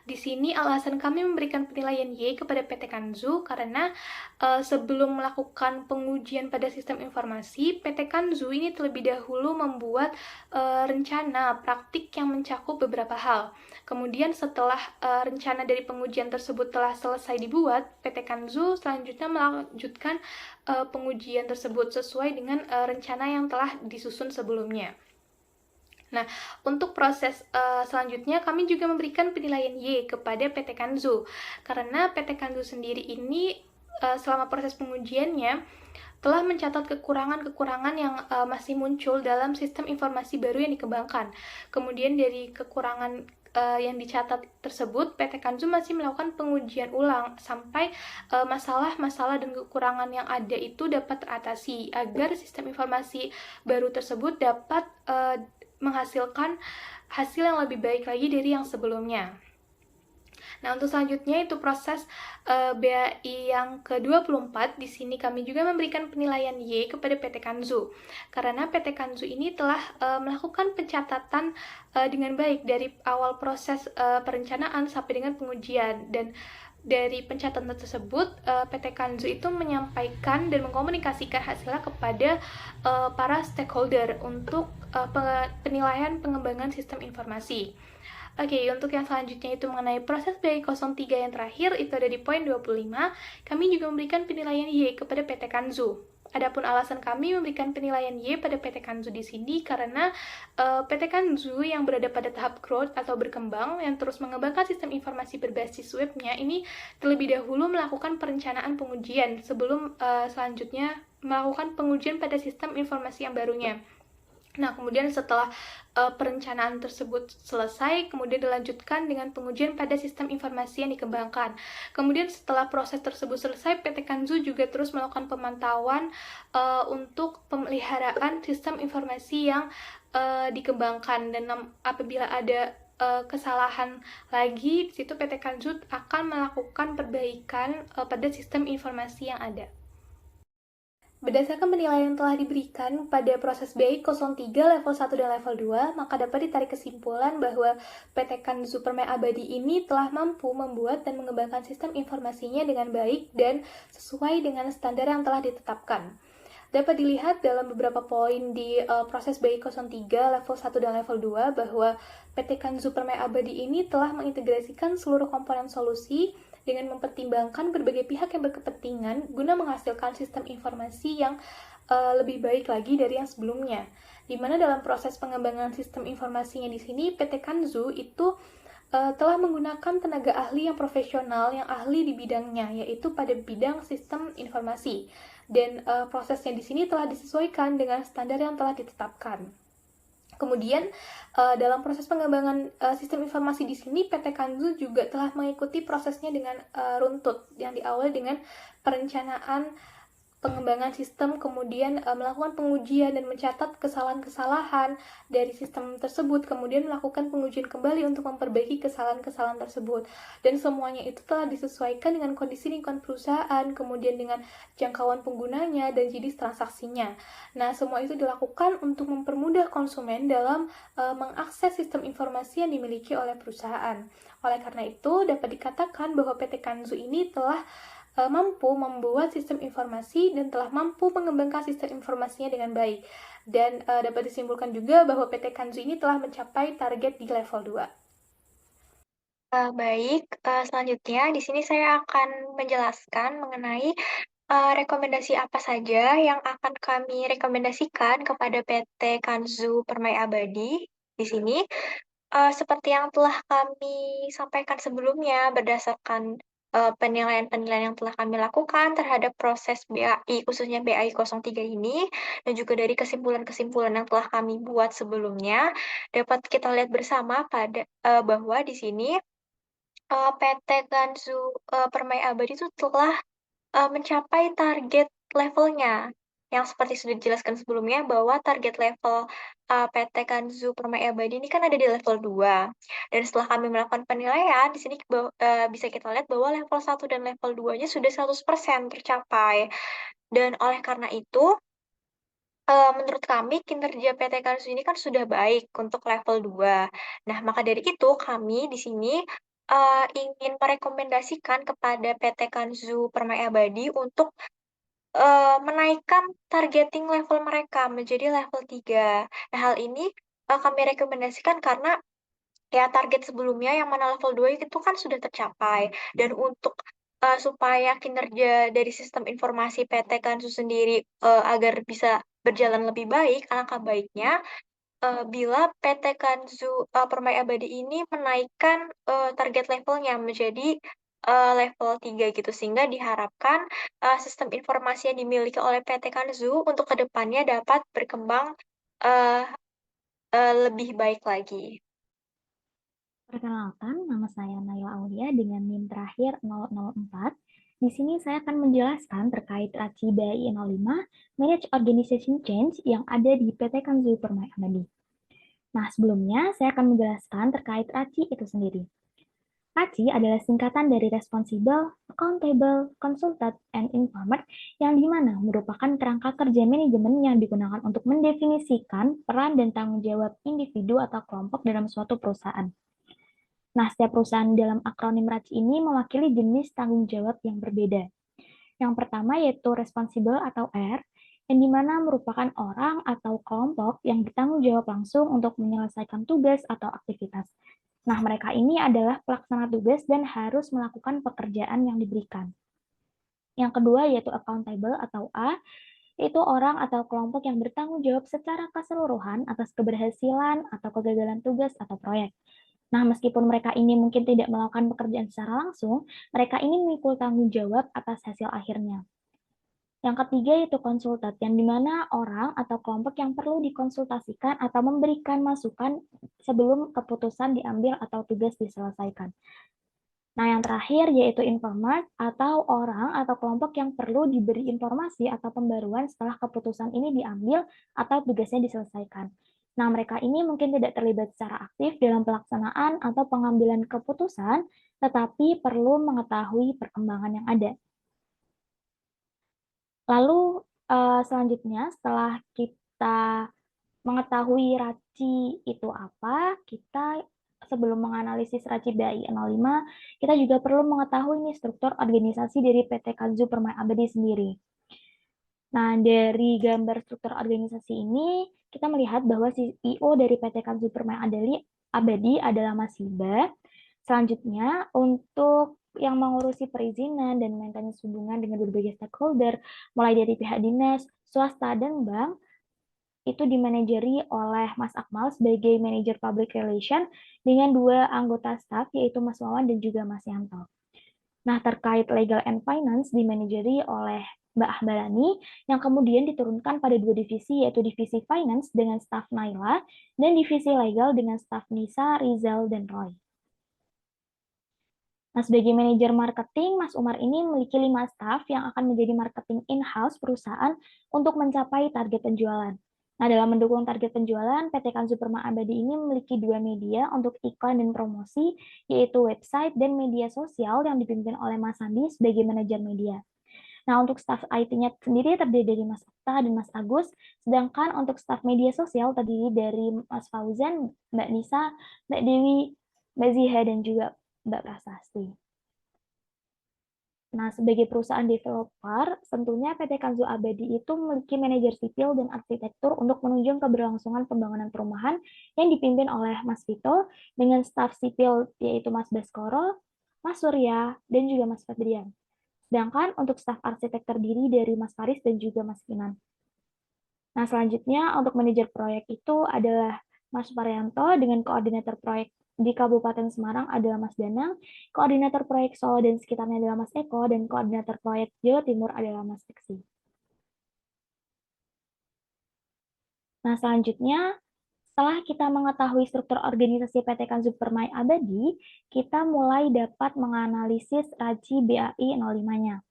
Di sini alasan kami memberikan penilaian Y kepada PT Kanzu karena sebelum melakukan pengujian pada sistem informasi, PT Kanzu ini terlebih dahulu membuat rencana praktik yang mencakup beberapa hal. Kemudian setelah rencana dari pengujian tersebut telah selesai dibuat, PT Kanzu selanjutnya melanjutkan pengujian tersebut sesuai dengan rencana yang telah disusun sebelumnya. Nah, untuk proses selanjutnya kami juga memberikan penilaian Y kepada PT Kanzu karena PT Kanzu sendiri ini selama proses pengujiannya telah mencatat kekurangan-kekurangan yang masih muncul dalam sistem informasi baru yang dikembangkan. Kemudian dari kekurangan yang dicatat tersebut, PT Kanzu masih melakukan pengujian ulang sampai masalah-masalah dan kekurangan yang ada itu dapat teratasi agar sistem informasi baru tersebut dapat menghasilkan hasil yang lebih baik lagi dari yang sebelumnya. Nah, untuk selanjutnya itu proses BAI yang ke-24. Di sini kami juga memberikan penilaian Y kepada PT Kanzu. Karena PT Kanzu ini telah melakukan pencatatan dengan baik dari awal proses perencanaan sampai dengan pengujian. Dan dari pencatatan tersebut, PT Kanzu itu menyampaikan dan mengkomunikasikan hasilnya kepada para stakeholder untuk penilaian pengembangan sistem informasi. Oke, untuk yang selanjutnya itu mengenai proses BAI 03 yang terakhir, itu ada di poin 25. Kami juga memberikan penilaian Y kepada PT Kanzu. Adapun alasan kami memberikan penilaian Y pada PT Kanzu di sini karena PT Kanzu yang berada pada tahap growth atau berkembang yang terus mengembangkan sistem informasi berbasis webnya ini terlebih dahulu melakukan perencanaan pengujian sebelum selanjutnya melakukan pengujian pada sistem informasi yang barunya. Nah, kemudian setelah perencanaan tersebut selesai, kemudian dilanjutkan dengan pengujian pada sistem informasi yang dikembangkan. Kemudian setelah proses tersebut selesai, PT Kanzu juga terus melakukan pemantauan untuk pemeliharaan sistem informasi yang dikembangkan. Dan apabila ada kesalahan lagi, di situ PT Kanzu akan melakukan perbaikan pada sistem informasi yang ada. Berdasarkan penilaian yang telah diberikan pada proses BAI 03 level 1 dan level 2, maka dapat ditarik kesimpulan bahwa PT Kanzu Permai Abadi ini telah mampu membuat dan mengembangkan sistem informasinya dengan baik dan sesuai dengan standar yang telah ditetapkan. Dapat dilihat dalam beberapa poin di proses BAI 03 level 1 dan level 2 bahwa PT Kanzu Permai Abadi ini telah mengintegrasikan seluruh komponen solusi dengan mempertimbangkan berbagai pihak yang berkepentingan guna menghasilkan sistem informasi yang lebih baik lagi dari yang sebelumnya. Di mana dalam proses pengembangan sistem informasinya di sini, PT Kanzu itu telah menggunakan tenaga ahli yang profesional yang ahli di bidangnya, yaitu pada bidang sistem informasi. Dan prosesnya di sini telah disesuaikan dengan standar yang telah ditetapkan. Kemudian dalam proses pengembangan sistem informasi di sini, PT Kanzu juga telah mengikuti prosesnya dengan runtut yang diawali dengan perencanaan pengembangan sistem, kemudian melakukan pengujian dan mencatat kesalahan-kesalahan dari sistem tersebut, kemudian melakukan pengujian kembali untuk memperbaiki kesalahan-kesalahan tersebut. Dan semuanya itu telah disesuaikan dengan kondisi lingkungan perusahaan, kemudian dengan jangkauan penggunanya dan jenis transaksinya. Nah, semua itu dilakukan untuk mempermudah konsumen dalam mengakses sistem informasi yang dimiliki oleh perusahaan. Oleh karena itu, dapat dikatakan bahwa PT Kanzu ini telah mampu membuat sistem informasi dan telah mampu mengembangkan sistem informasinya dengan baik. Dan dapat disimpulkan juga bahwa PT Kanzu ini telah mencapai target di level 2. Baik, selanjutnya di sini saya akan menjelaskan mengenai rekomendasi apa saja yang akan kami rekomendasikan kepada PT Kanzu Permai Abadi. Di sini, seperti yang telah kami sampaikan sebelumnya, berdasarkan penilaian-penilaian yang telah kami lakukan terhadap proses BAI, khususnya BAI 03 ini, dan juga dari kesimpulan-kesimpulan yang telah kami buat sebelumnya, dapat kita lihat bersama bahwa di sini PT Kanzu Permai Abadi itu telah mencapai target levelnya. Yang seperti sudah dijelaskan sebelumnya bahwa target level PT Kanzu Permai Abadi ini kan ada di level 2. Dan setelah kami melakukan penilaian, di sini bisa kita lihat bahwa level 1 dan level 2-nya sudah 100% tercapai. Dan oleh karena itu, menurut kami kinerja PT Kanzu ini kan sudah baik untuk level 2. Nah, maka dari itu kami di sini ingin merekomendasikan kepada PT Kanzu Permai Abadi untuk menaikkan targeting level mereka menjadi level 3. Nah, hal ini kami rekomendasikan karena ya target sebelumnya yang mana level 2 itu kan sudah tercapai. Dan untuk supaya kinerja dari sistem informasi PT Kansu sendiri agar bisa berjalan lebih baik, alangkah baiknya bila PT Kanzu Permai Abadi ini menaikkan target levelnya menjadi level 3 gitu, sehingga diharapkan sistem informasi yang dimiliki oleh PT Kanzu untuk kedepannya dapat berkembang uh, lebih baik lagi. Perkenalkan, nama saya Naila Aulia dengan NIM terakhir 004. Di sini saya akan menjelaskan terkait RACI BAI 05, Manage Organization Change yang ada di PT Kanzu Permai Abadi. Nah, sebelumnya saya akan menjelaskan terkait RACI itu sendiri. RACI adalah singkatan dari Responsible, Accountable, Consulted, and Informed, yang dimana merupakan kerangka kerja manajemen yang digunakan untuk mendefinisikan peran dan tanggung jawab individu atau kelompok dalam suatu perusahaan. Nah, setiap perusahaan dalam akronim RACI ini mewakili jenis tanggung jawab yang berbeda. Yang pertama yaitu responsible atau R, yang dimana merupakan orang atau kelompok yang bertanggung jawab langsung untuk menyelesaikan tugas atau aktivitas. Nah, mereka ini adalah pelaksana tugas dan harus melakukan pekerjaan yang diberikan. Yang kedua yaitu accountable atau A, yaitu orang atau kelompok yang bertanggung jawab secara keseluruhan atas keberhasilan atau kegagalan tugas atau proyek. Nah, meskipun mereka ini mungkin tidak melakukan pekerjaan secara langsung, mereka ini memikul tanggung jawab atas hasil akhirnya. Yang ketiga yaitu konsultat, yang dimana orang atau kelompok yang perlu dikonsultasikan atau memberikan masukan sebelum keputusan diambil atau tugas diselesaikan. Nah, yang terakhir yaitu informat, atau orang atau kelompok yang perlu diberi informasi atau pembaruan setelah keputusan ini diambil atau tugasnya diselesaikan. Nah, mereka ini mungkin tidak terlibat secara aktif dalam pelaksanaan atau pengambilan keputusan, tetapi perlu mengetahui perkembangan yang ada. Lalu selanjutnya setelah kita mengetahui RACI itu apa, kita sebelum menganalisis RACI BAI 05, kita juga perlu mengetahui nih struktur organisasi dari PT Kanzu Permai Abadi sendiri. Nah, dari gambar struktur organisasi ini, kita melihat bahwa CEO dari PT Kanzu Permai Abadi adalah Mas Hiba. Selanjutnya, untuk yang mengurusi perizinan dan maintenance hubungan dengan berbagai stakeholder, mulai dari pihak dinas, swasta, dan bank, itu dimanajeri oleh Mas Akmal sebagai manajer public relation dengan 2 anggota staff, yaitu Mas Wawan dan juga Mas Yanto. Nah, terkait legal and finance dimanajeri oleh Mbak Ahbarani, yang kemudian diturunkan pada 2 divisi, yaitu divisi finance dengan staf Naila, dan divisi legal dengan staf Nisa, Rizal, dan Roy. Nah, sebagai manajer marketing, Mas Umar ini memiliki 5 staf yang akan menjadi marketing in-house perusahaan untuk mencapai target penjualan. Nah, dalam mendukung target penjualan, PT Kan Superma Abadi ini memiliki 2 media untuk iklan dan promosi, yaitu website dan media sosial yang dipimpin oleh Mas Sandi sebagai manajer media. Nah, untuk staf IT-nya sendiri terdiri dari Mas Okta dan Mas Agus, sedangkan untuk staf media sosial terdiri dari Mas Fauzan, Mbak Nisa, Mbak Dewi, Mbak Ziha, dan juga Mbak Prasasti. Nah, sebagai perusahaan developer, tentunya PT Kanzu Abadi itu memiliki manajer sipil dan arsitektur untuk menunjang keberlangsungan pembangunan perumahan yang dipimpin oleh Mas Vito dengan staf sipil yaitu Mas Baskoro, Mas Surya, dan juga Mas Febrian. Sedangkan untuk staf arsitek terdiri dari Mas Faris dan juga Mas Kinan. Nah, selanjutnya untuk manajer proyek itu adalah Mas Parianto dengan koordinator proyek di Kabupaten Semarang adalah Mas Danang, koordinator proyek Solo dan sekitarnya adalah Mas Eko, dan koordinator proyek Jawa Timur adalah Mas Fiksi. Nah, selanjutnya setelah kita mengetahui struktur organisasi PT Kan Supermai Abadi, kita mulai dapat menganalisis RACI BAI 05-nya.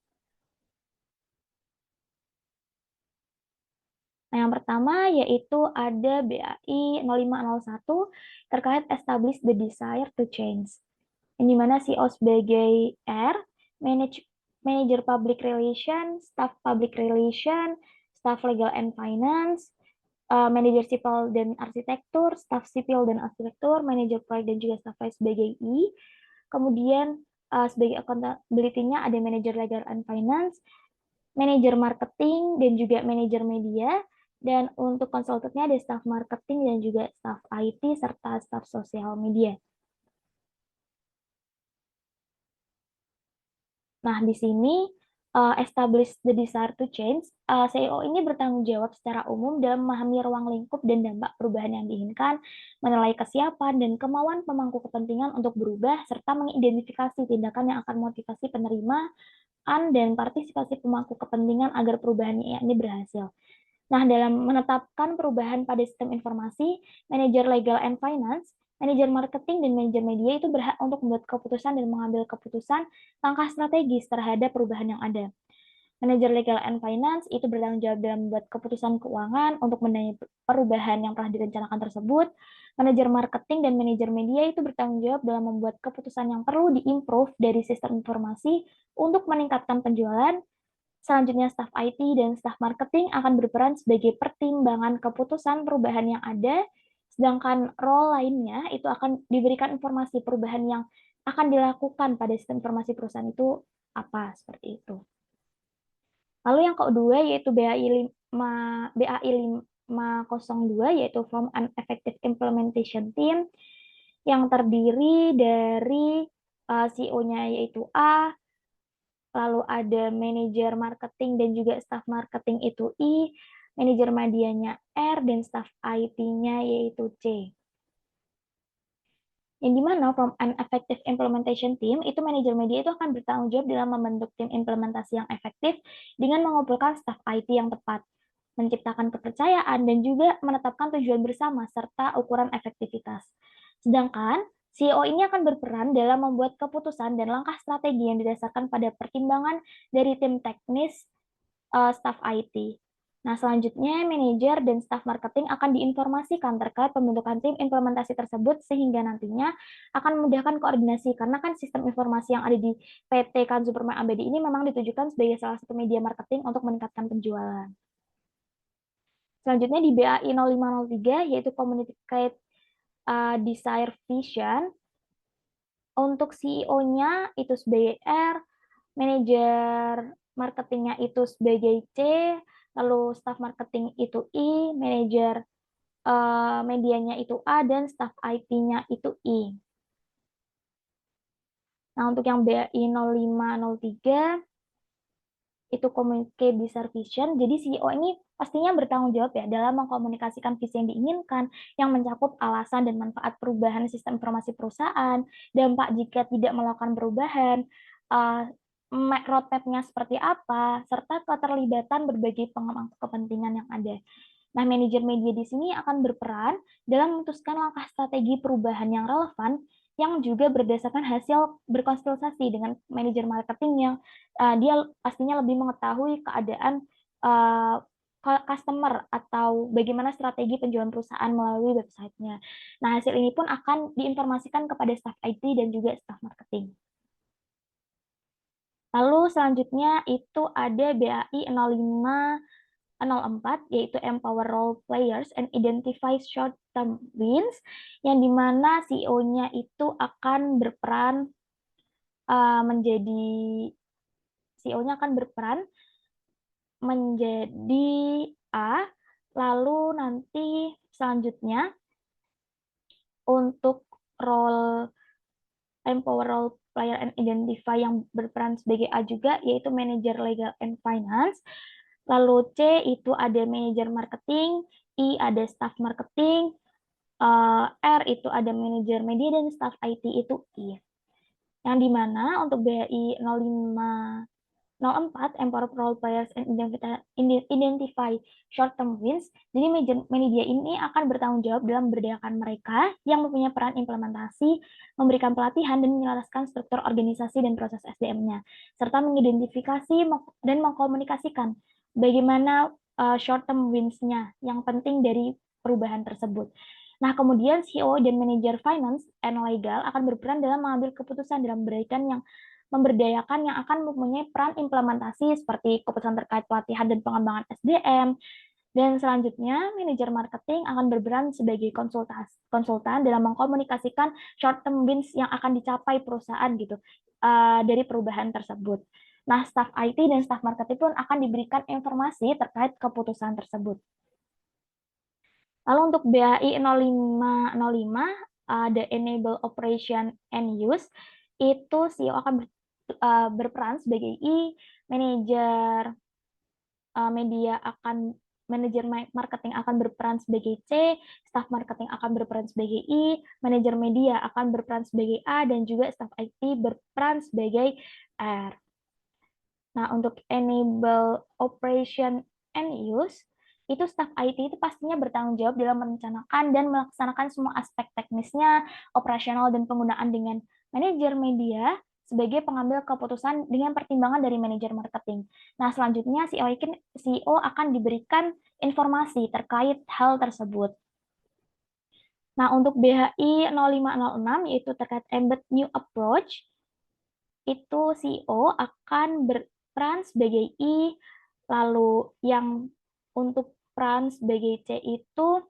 Nah, yang pertama yaitu ada BAI 0501 terkait establish the desire to change. Yang dimana CEO sebagai R, manager public relation, staff public relation, staff legal and finance, manager sipil dan arsitektur, staff sipil dan arsitektur, manager proyek dan juga staff sebagai I. Kemudian sebagai accountability-nya ada manager legal and finance, manajer marketing, dan juga manajer media. Dan untuk konsultannya ada staff marketing dan juga staff IT serta staff sosial media. Nah, di sini establish the desire to change, CEO ini bertanggung jawab secara umum dalam memahami ruang lingkup dan dampak perubahan yang diinginkan, menilai kesiapan dan kemauan pemangku kepentingan untuk berubah, serta mengidentifikasi tindakan yang akan motivasi penerimaan dan partisipasi pemangku kepentingan agar perubahan ini berhasil. Nah, dalam menetapkan perubahan pada sistem informasi, manajer legal and finance, manajer marketing, dan manajer media itu berhak untuk membuat keputusan dan mengambil keputusan langkah strategis terhadap perubahan yang ada. Manajer legal and finance itu bertanggung jawab dalam membuat keputusan keuangan untuk mendanai perubahan yang telah direncanakan tersebut. Manajer marketing dan manajer media itu bertanggung jawab dalam membuat keputusan yang perlu diimprove dari sistem informasi untuk meningkatkan penjualan. Selanjutnya, staf IT dan staf marketing akan berperan sebagai pertimbangan keputusan perubahan yang ada, sedangkan role lainnya itu akan diberikan informasi perubahan yang akan dilakukan pada sistem informasi perusahaan itu apa, seperti itu. Lalu yang kedua yaitu BAI 502 yaitu Form an Effective Implementation Team yang terdiri dari CEO-nya yaitu A, lalu ada manajer marketing dan juga staff marketing itu I, manajer medianya R, dan staff IT-nya yaitu C. Yang dimana from an effective implementation team, itu manajer media itu akan bertanggung jawab dalam membentuk tim implementasi yang efektif dengan mengumpulkan staff IT yang tepat, menciptakan kepercayaan, dan juga menetapkan tujuan bersama serta ukuran efektivitas. Sedangkan CEO ini akan berperan dalam membuat keputusan dan langkah strategi yang didasarkan pada pertimbangan dari tim teknis staff IT. Nah, selanjutnya manajer dan staf marketing akan diinformasikan terkait pembentukan tim implementasi tersebut sehingga nantinya akan memudahkan koordinasi karena kan sistem informasi yang ada di PT Kan Supermai Abadi ini memang ditujukan sebagai salah satu media marketing untuk meningkatkan penjualan. Selanjutnya di BAI 0503 yaitu Communicate Desire Vision. Untuk CEO-nya itu sebagai R, manajer marketingnya itu sebagai C, lalu staff marketing itu I, manajer medianya itu A, dan staff IT-nya itu I. Nah, untuk yang BAI 0503 itu Communicate Desire Vision. Jadi CEO ini pastinya bertanggung jawab ya dalam mengkomunikasikan visi yang diinginkan, yang mencakup alasan dan manfaat perubahan sistem informasi perusahaan, dampak jika tidak melakukan perubahan, roadmap-nya seperti apa, serta keterlibatan berbagai pemangku kepentingan yang ada. Nah, manajer media di sini akan berperan dalam memutuskan langkah strategi perubahan yang relevan yang juga berdasarkan hasil berkonsultasi dengan manajer marketing yang dia pastinya lebih mengetahui keadaan customer atau bagaimana strategi penjualan perusahaan melalui websitenya. Nah, hasil ini pun akan diinformasikan kepada staf IT dan juga staf marketing. Lalu selanjutnya itu ada BAI 0504, yaitu Empower Role Players and Identify Short-Term Wins, yang dimana CEO-nya itu akan berperan menjadi A, lalu nanti selanjutnya untuk role Empower Role Player and Identify yang berperan sebagai A juga, yaitu Manager Legal and Finance. Lalu C itu ada Manager Marketing, I ada Staff Marketing, R itu ada Manager Media, dan Staff IT itu I. Yang dimana untuk BAI 0504 Empower Role Players and Identify Short-Term Wins, jadi media ini akan bertanggung jawab dalam memberdayakan mereka yang mempunyai peran implementasi, memberikan pelatihan, dan menyelaraskan struktur organisasi dan proses SDM-nya, serta mengidentifikasi dan mengkomunikasikan bagaimana short-term wins-nya yang penting dari perubahan tersebut. Nah, kemudian CEO dan manajer finance and legal akan berperan dalam mengambil keputusan dalam memberdayakan yang akan mempunyai peran implementasi seperti keputusan terkait pelatihan dan pengembangan SDM. Dan selanjutnya, manajer marketing akan berperan sebagai konsultan dalam mengkomunikasikan short-term wins yang akan dicapai perusahaan gitu dari perubahan tersebut. Nah, staf IT dan staf marketing pun akan diberikan informasi terkait keputusan tersebut. Lalu untuk BAI 0505, ada Enable Operation and Use, itu CEO akan berperan sebagai I, manajer marketing akan berperan sebagai C, staf marketing akan berperan sebagai I, manajer media akan berperan sebagai A, dan juga staf IT berperan sebagai R. Nah, untuk Enable Operation and Use, itu staf IT itu pastinya bertanggung jawab dalam merencanakan dan melaksanakan semua aspek teknisnya, operasional, dan penggunaan dengan manajer media sebagai pengambil keputusan dengan pertimbangan dari manajer marketing. Nah, selanjutnya CEO akan diberikan informasi terkait hal tersebut. Nah, untuk BHI 0506, yaitu terkait Embed New Approach, itu CEO akan berperan sebagai I, lalu yang untuk peran sebagai C itu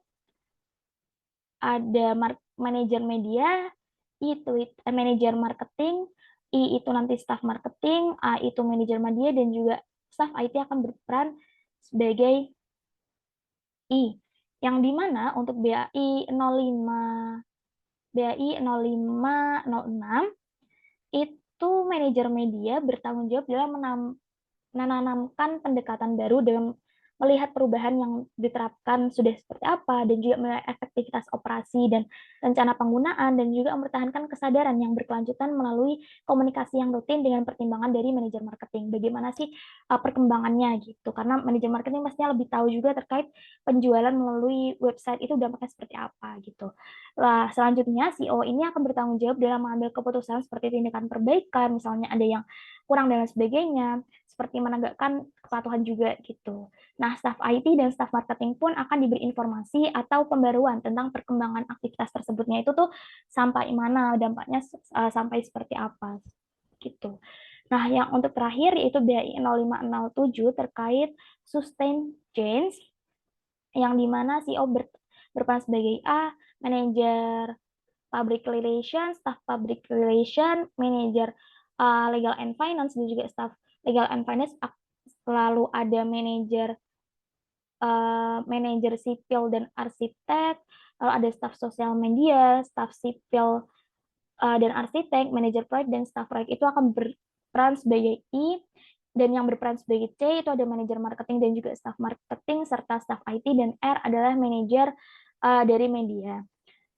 ada manajer media, I itu manajer marketing, I itu nanti staff marketing, A itu manajer media, dan juga staff IT akan berperan sebagai I. Yang dimana untuk BAI 0506 itu manajer media bertanggung jawab dalam menanamkan pendekatan baru dalam melihat perubahan yang diterapkan sudah seperti apa, dan juga melihat efektivitas operasi dan rencana penggunaan, dan juga mempertahankan kesadaran yang berkelanjutan melalui komunikasi yang rutin dengan pertimbangan dari manajer marketing. Bagaimana sih perkembangannya gitu, karena manajer marketing pastinya lebih tahu juga terkait penjualan melalui website itu dampaknya seperti apa gitu. Nah, selanjutnya CEO ini akan bertanggung jawab dalam mengambil keputusan seperti tindakan perbaikan, misalnya ada yang kurang dan sebagainya, seperti menegakkan kepatuhan juga gitu. Nah, staf IT dan staf marketing pun akan diberi informasi atau pembaruan tentang perkembangan aktivitas tersebutnya itu tuh sampai mana, dampaknya sampai seperti apa gitu. Nah, yang untuk terakhir yaitu BAI 0507 terkait sustain change, yang dimana CEO berperan sebagai A, manajer public relation, staff public relation, manajer legal and finance, dan juga staff legal and finance. Lalu ada manajer sipil dan arsitek, lalu ada staf sosial media, staf sipil dan arsitek, manajer proyek, dan staf proyek itu akan berperan sebagai I, dan yang berperan sebagai C itu ada manajer marketing dan juga staf marketing, serta staf IT, dan R adalah manajer dari media.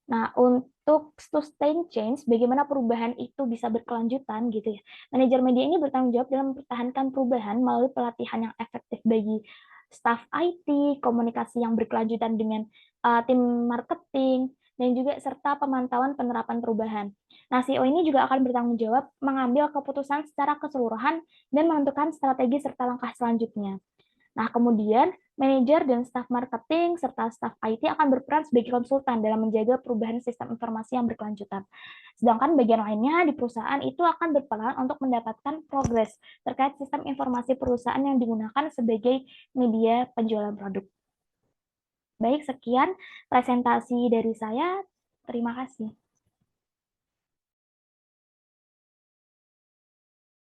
Nah, untuk sustain change, bagaimana perubahan itu bisa berkelanjutan gitu ya. Manajer media ini bertanggung jawab dalam mempertahankan perubahan melalui pelatihan yang efektif bagi staf IT, komunikasi yang berkelanjutan dengan tim marketing, dan juga serta pemantauan penerapan perubahan. Nah, CEO ini juga akan bertanggung jawab mengambil keputusan secara keseluruhan dan menentukan strategi serta langkah selanjutnya. Nah, kemudian manajer dan staf marketing serta staf IT akan berperan sebagai konsultan dalam menjaga perubahan sistem informasi yang berkelanjutan. Sedangkan bagian lainnya di perusahaan itu akan berperan untuk mendapatkan progres terkait sistem informasi perusahaan yang digunakan sebagai media penjualan produk. Baik, sekian presentasi dari saya. Terima kasih.